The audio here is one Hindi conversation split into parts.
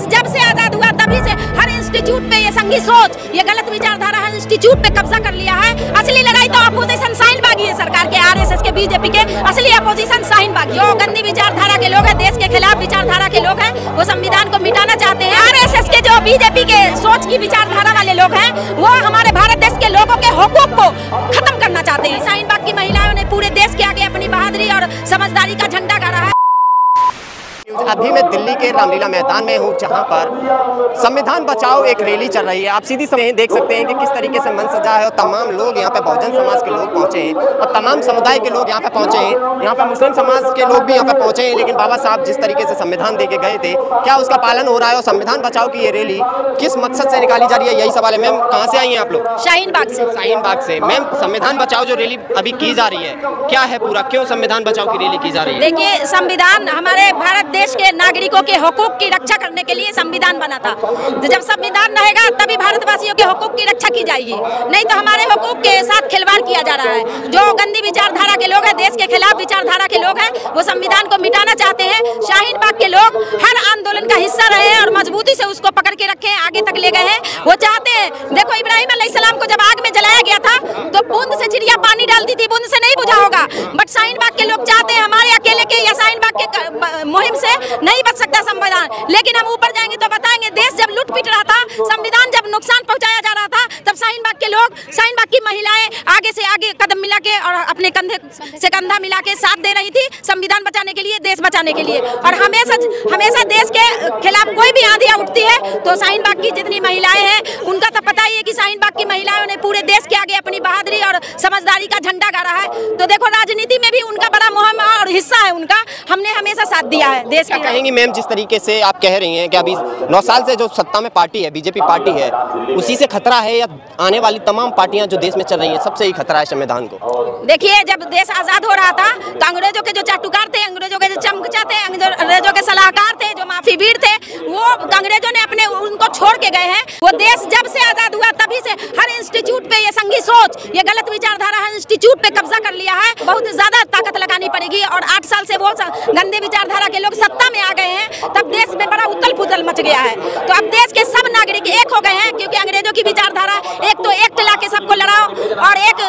देश जब से आजाद हुआ तभी से हर इंस्टीट्यूट पे ये संघी सोच, ये गलत विचारधारा हर इंस्टीट्यूट पे कब्जा कर लिया है। असली लड़ाई तो अपोजिशन शाहीन बागी है, सरकार के, आरएसएस के, बीजेपी के। असली अपोजिशन शाहीन बागी, जो गंदी विचारधारा के लोग हैं, देश के खिलाफ विचारधारा के लोग हैं, वो संविधान को मिटाना चाहते हैं। आरएसएस के जो बीजेपी के सोच की विचारधारा वाले लोग हैं, वो हमारे भारत देश के लोगों के हुकूक को खत्म करना चाहते हैं। शाहीन बाग की महिलाओं ने पूरे देश के आगे अपनी बहादुरी और समझदारी का झंडा गाड़ा है। अभी मैं दिल्ली के रामलीला मैदान में हूँ, जहाँ पर संविधान बचाओ एक रैली चल रही है। आप सीधी समय देख सकते हैं कि किस तरीके से मंच सजा है और तमाम लोग यहाँ पे बहुजन समाज के लोग पहुँचे हैं और तमाम समुदाय के लोग यहाँ पे पहुँचे हैं। यहाँ पे मुस्लिम समाज के लोग भी यहाँ पे पहुँचे हैं, लेकिन बाबा साहब जिस तरीके से संविधान दे के गए थे, क्या उसका पालन हो रहा है? और संविधान बचाओ की ये रैली किस मकसद से निकाली जा रही है, यही सवाल है। मैम, कहाँ से आई हैं आप लोग? शाहीन बाग से। शाहीन बाग से। मैम, संविधान बचाओ जो रैली अभी की जा रही है, क्या है पूरा, क्यों संविधान बचाओ की रैली की जा रही है? देखिए, संविधान हमारे भारत देश के नागरिकों के हुकूक की रक्षा करने के लिए संविधान बना था। जब संविधान रहेगा तभी भारतवासियों के हुकूक की रक्षा की जाएगी, नहीं तो हमारे हुकूक के साथ खिलवाड़ किया जा रहा है। जो गंदी विचारधारा के लोग हैं, देश के खिलाफ विचारधारा के लोग हैं, वो संविधान को मिटाना चाहते हैं। शाहीन बाग के लोग हर आंदोलन का हिस्सा रहे और मजबूती से उसको पकड़ के रखे, आगे तक ले गए हैं। वो चाहते हैं, देखो इब्राहिम अलैहिस्सलाम को जब आग में जलाया गया था तो बूंद से चिड़िया पानी डालती थी, बूंद से नहीं बुझा होगा। बट शाहीन बाग के लोग चाहते हैं हमारे अकेले के या शाहीन बाग के मुहिम से नहीं बच सकता संविधान। लेकिन हम ऊपर जाएंगे तो बताएंगे, देश जब लूट पिट रहा था, संविधान जब नुकसान पहुंचाया जा रहा था, तब शाहीन बाग के लोग, शाहीन बाग की महिलाएं आगे से आगे कदम मिला के और अपने कंधे से कंधा मिला के साथ दे रही थी संविधान बचाने के लिए, देश बचाने के लिए। और हमेशा देश के खिलाफ कोई भी आंधियां उठती है तो शाहीन बाग की जितनी महिलाएं हैं उनका तो पता ही है कि शाहीन बाग की महिलाओं ने पूरे देश के आगे अपनी बहादुरी और समझदारी का झंडा गाड़ा है। तो देखो, राजनीति में भी उनका बड़ा मुहिम और हिस्सा है उनका, हमने हमेशा साथ दिया है देश क्या कहेंगी मैम, जिस तरीके से आप कह रही हैं कि अभी 9 साल से जो सत्ता में पार्टी है, बीजेपी पार्टी है, उसी से खतरा है या आने वाली तमाम पार्टियां जो देश में चल रही हैं सबसे ही खतरा है संविधान को? देखिए, जब देश आजाद हो रहा था तो अंग्रेजों के जो चाटुकार थे, अंग्रेजों के जो चमचा थे, अंग्रेजों के सलाहकार थे, जो माफी भीड़ थे, वो अंग्रेजों ने अपने उनको छोड़ के गए हैं। वो देश जब से आजाद हुआ तभी से हर इंस्टीट्यूट पे ये संघी सोच, ये गलत विचारधारा हर इंस्टीट्यूट पे कब्जा कर लिया है। बहुत ज्यादा ताकत लगानी पड़ेगी और 8 साल से वो गंदे विचारधारा के लोग सत्ता में आ गए हैं, तब देश में बड़ा उथल पुथल मच गया है। तो अब देश के सब नागरिक एक हो गए हैं, क्योंकि अंग्रेजों की विचारधारा एक तो एक्ट ला के सबको लड़ाओ और एक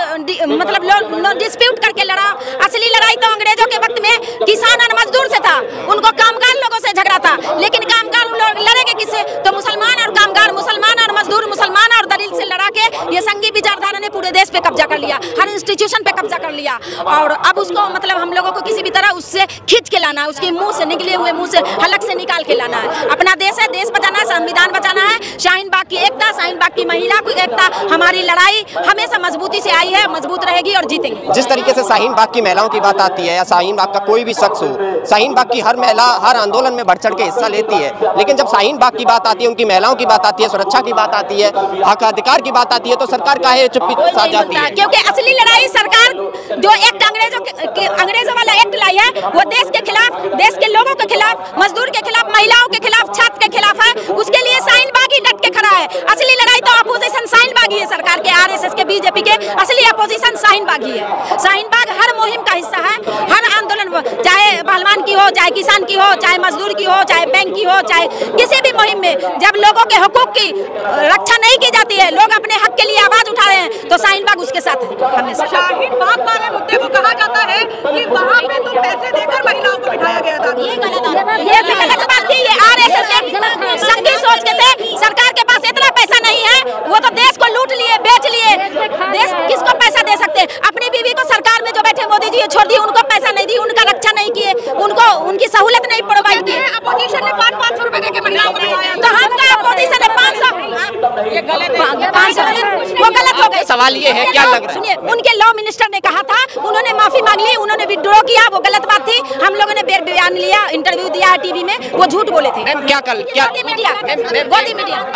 मतलब डिस्प्यूट करके लड़ाओ। असली लड़ाई तो अंग्रेजों के वक्त में किसान और मजदूर से था, उनको कामगार लोगों से झगड़ा था। लेकिन कामगार लोग लड़ेंगे किससे? तो मुसलमान और कामगार, मुसलमान और मजदूर, मुसलमान और दलील से लड़ा के ये संघी विचारधारा ने पूरे देश पे कब्जा कर लिया, हर इंस्टीट्यूशन पे कब्जा कर लिया। और अब उसको मतलब हम लोगों को किसी भी तरह उससे खींच के लाना है, उसके मुंह से निकले हुए मुंह से हलक से निकाल के लाना है। अपना देश है, देश बचाना है, संविधान बचाना है। शाहीन बाग की एकता, शाहीन बाग की महिला की एकता, हमारी लड़ाई हमेशा मजबूती से आई है, मजबूत रहेगी और जीतेंगे। जिस तरीके से शाहीन बाग की महिलाओं की बात आती है या शाहीन बाग का कोई भी शख्स हो, शाहीन बाग की हर महिला हर आंदोलन में बढ़ चढ़ के हिस्सा लेती है, लेकिन जब शाहीन बाग की बात आती है, उनकी महिलाओं की बात आती है, सुरक्षा की बात आती है, हक अधिकार की बात आती है, तो सरकार काहे चुप्पी साध जाती है? क्योंकि असली लड़ाई सरकार जो एक्ट अंग्रेजों वाला एक्ट लाई है, वो देश के खिलाफ, देश के लोगों के खिलाफ, मजदूर के खिलाफ, महिलाओं के खिलाफ, छात्र के खिलाफ है। उसके लिए शाहीन बाग ही डट के खड़ा है। असली लड़ाई तो अपोजिशन शाहीन बाग ही है, सरकार के, आरएसएस के, बीजेपी के। असली अपोजिशन शाहीन बाग ही है। शाहीन बाग हर मुहिम का हिस्सा है, हर आंदोलन, चाहे पहलवान की हो, चाहे किसान की हो, चाहे मजदूर की हो, चाहे बैंक की हो, चाहे किसी भी मुहिम में जब लोगों के हुकूक की रक्षा नहीं की जाती है, लोग अपने हक के लिए आवाज उठा रहे हैं, तो शाहीन बाग उसके साथ है हमेशा। शाहीन बाग वाले मुद्दे को कहा जाता है कि वहाँ पे तो पैसे देकर महिलाओं को बिठाया गया था। ये गलत बात थी। ये आरएसएस के संघी सोच के थे। सरकार के पास इतना पैसा नहीं है, वो तो देश को लूट लिए, बेच लिए। देश किसको पैसा दे सकते? अपनी बीवी को सरकार में जो बैठे मोदी जी छोड़ दिए, उनको पैसा नहीं दी, उनका रक्षा नहीं किए, उनको उनकी सहूलत नहीं प्रोवाइड की। अपोजिशन ने 500 रुपए देके महिलाओं को बिठाया, तो हम का अपोजिशन ने 500 वो गलत हो गए। सवाल ये है, क्या लग रहा है? सुनिए, उनके लॉ मिनिस्टर ने कहा था, उन्होंने माफी मांग ली, उन्होंने विड्रॉ किया, वो गलत बात थी। हम लोगों ने बयान लिया, इंटरव्यू दिया टीवी में, वो झूठ बोले थे। मीडिया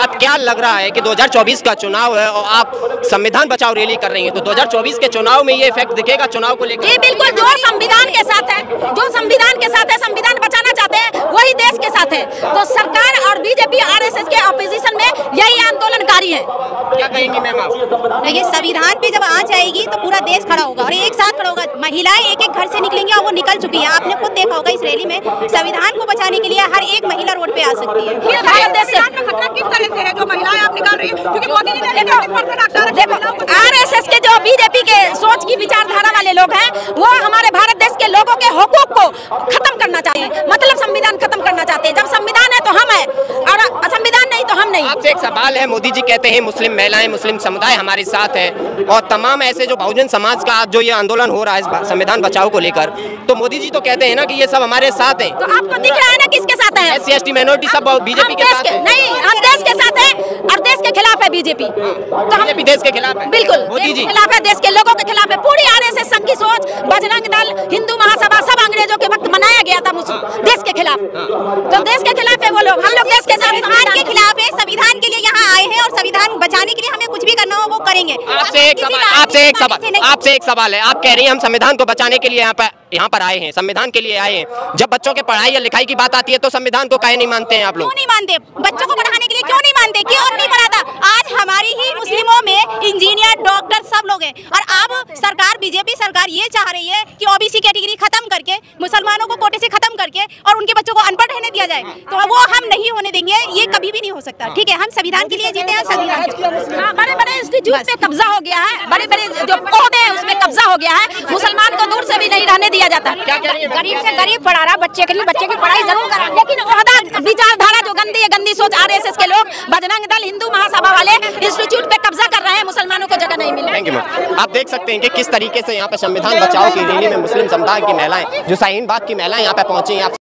अब क्या लग रहा है कि 2024 का चुनाव है और आप संविधान बचाओ रैली कर रही हैं, तो 2024 के चुनाव में ये इफेक्ट दिखेगा चुनाव को लेकर? जी बिल्कुल, जो संविधान के साथ है, जो संविधान के साथ है, संविधान बचाना चाहते हैं, वही देश के साथ है। तो सरकार और बीजेपी, आरएसएस के अपोजिशन में यही आंदोलन जानकारी है। क्या कहेंगी मैम आप? ये संविधान पे जब आ जाएगी तो पूरा देश खड़ा होगा और एक साथ खड़ा होगा। महिलाएं एक एक घर से निकलेंगी और वो निकल चुकी है, आपने खुद देखा होगा इस रैली में। संविधान को बचाने के लिए हर एक महिला रोड पे आ सकती है। ये भारत देश में खतरा किस तरह से है जो महिलाएं आप निकाल रही है? क्योंकि मोदी जी ने देखो आरएसएस के जो बीजेपी के सोच की विचारधारा वाले लोग हैं वो हमारे भारत देश के लोगों के हुकूक को खत्म करना चाहते हैं, मतलब संविधान खत्म करना चाहते हैं। जब संविधान है तो हम है और संविधान नहीं तो हम नहीं। आपसे एक सवाल है, मोदी जी कहते हैं मुस्लिम महिलाएं, मुस्लिम समुदाय हमारे साथ है और तमाम ऐसे जो बहुजन समाज का जो ये आंदोलन हो रहा है संविधान बचाओ को लेकर, तो मोदी जी तो कहते हैं ना कि ये सब हमारे साथ हैं। तो आपको दिख रहा है ना किसके साथ है? SC ST माइनॉरिटी सब बीजेपी के साथ है। नहीं, हम देश के साथ है और देश के खिलाफ है बीजेपी। तो हम देश के खिलाफ है, बिल्कुल मोदी जी खिलाफ है, देश के लोगों के खिलाफ है। पूरी आरएसएस संघ की सोच, बजरंग दल, हिंदू महासभा सब अंग्रेजों के वक्त बनाया गया था देश के खिलाफ। तो देश के खिलाफ है वो लोग, हम लोग देश के संविधान के खिलाफ है। संविधान के लिए यहाँ आए हैं और संविधान बचाने के लिए हमें कुछ भी करना हो वो करेंगे। आपसे एक सवाल है, आप कह रही हैं हम संविधान को बचाने के लिए यहाँ पर आए हैं, संविधान के लिए आए हैं। जब बच्चों के पढ़ाई या लिखाई की बात आती है तो संविधान को काहे नहीं मानते हैं आप लोग? क्यों नहीं मानते? बच्चों को पढ़ाने के लिए क्यों नहीं मानते? क्यों नहीं पढ़ाता? आज हमारी ही मुस्लिमों में इंजीनियर, डॉक्टर सब लोग हैं और अब सरकार, बीजेपी सरकार ये चाह रही है कि ओबीसी कैटेगरी खत्म करके मुसलमानों को कोटे से खत्म करके और उनके बच्चों को अनपढ़ रहने दिया जाए, तो वो हम नहीं होने देंगे। ये कभी भी नहीं हो सकता। ठीक है, हम संविधान के लिए जीते हैं। संविधान बड़े-बड़े इंस्टीट्यूट पे कब्जा हो गया है, बड़े-बड़े जो ओहदे हैं उसमें कब्जा हो गया है। मुसलमान को दूर से भी नहीं रहने दिया जाता। गरीब से गरीब पढ़ा रहा बच्चे के लिए, बच्चे की पढ़ाई जरूर करा, लेकिन ओहदा विचारधारा जो गंदी है, गंदी सोच आरएसएस के लोग, बजरंग दल, हिंदू महासभा वाले इंस्टीट्यूट पे कब्जा कर रहे हैं, मुसलमानों को जगह नहीं मिल रही। Thank you ma'am. आप देख सकते हैं कि किस तरीके से यहाँ पे संविधान बचाओ की रैली में मुस्लिम समुदाय की महिलाएं, जो शाहीन बाग की महिलाएं यहाँ पे पहुंची हैं।